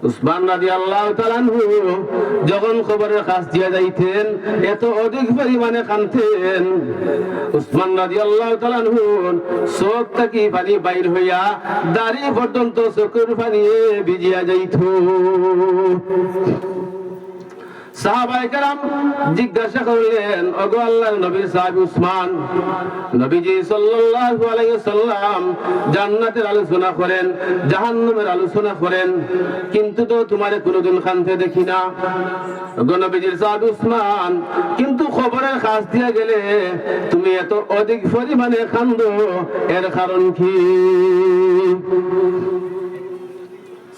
উসমান রাদিয়াল্লাহু তাআলা আনহু যখন খবরের কাছ দিয়ে যাইতেন এত অধিক পরিমাণে কাঁদতেন। উসমান রাদিয়াল্লাহু তাআলা আনহু চোখ থেকে পানি বাইর হইয়া দাড়ি পর্যন্ত চোখের পানি ভিজিয়া যাইত। সাহাবায়ে কেরাম জিজ্ঞাসা করলেন, ওগো আল্লাহর নবীর সাহাবী উসমান, নবীজি সাল্লাল্লাহু আলাইহি ওয়াসাল্লাম জান্নাতের আলোচনা করেন, জাহান্নামের আলোচনা করেন, কিন্তু তো তোমারে কোনোদিন কাঁদতে দেখি না। ওগো নবীজির সাহাবী উসমান, কিন্তু খবরের কাছ দিয়ে গেলে তুমি এত অধিক পরিমাণে কাঁদো, এর কারণ কি?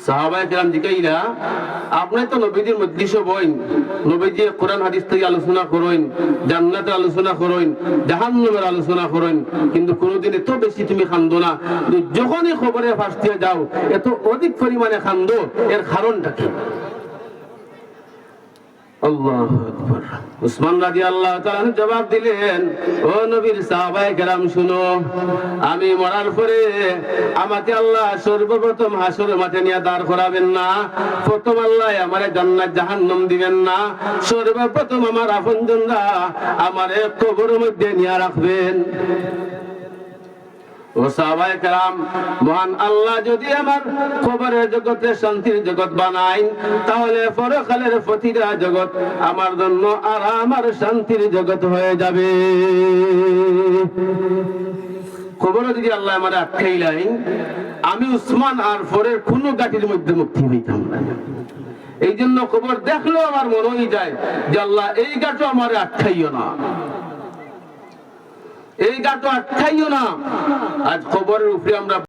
সাহাবায়ে কেরাম জিজ্ঞাইলা, আপনি তো নবীজির মজলিসে বইন, নবীজি কোরআন হাদিস থেকে আলোচনা করেন, জান্নাতের আলোচনা করেন, জাহান্নামের আলোচনা করেন, কিন্তু কোনোদিন এত বেশি তুমি কান্দো না। যখনই খবরে ফাঁস দিয়ে যাও এত অধিক পরিমাণে কান্দো, এর কারণটা কি? আল্লাহু আকবার। উসমান রাদিয়াল্লাহু তাআলা জবাব দিলেন, ও নবীর সাহাবায়ে কেরাম শুনো, আমি মরার পরে আমাকে আল্লাহ সর্বপ্রথম হাসরের মাঠে নিয়ে দাঁড় করাবেন না। প্রথম আল্লাহ আমারে জান্নাত জাহান্নাম দিবেন না, সর্বপ্রথম আমার আপনজনরা আমারে কবরের মধ্যে নিয়ে রাখবেন। ও সাহাবায়ে কেরাম, মহান আল্লাহ যদি আমার কবরের জগতে শান্তির জগৎ বানায়, তাহলে পরকালের প্রতিটা জগৎ আমার জন্য আরাম আর শান্তির জগৎ হয়ে যাবে। কবরে যদি আল্লাহ আমার আটকাইলাই, আমি উসমান আর পরের কোন গাটির মধ্যে মুক্তি হইতাম না। এই জন্য কবর দেখলেও আমার মনে হয়ে যায় যে আল্লাহ এই গাটও আমার আটকাইও না, এই গাটো আটকাইও না। আজ খবরের উপরে আমরা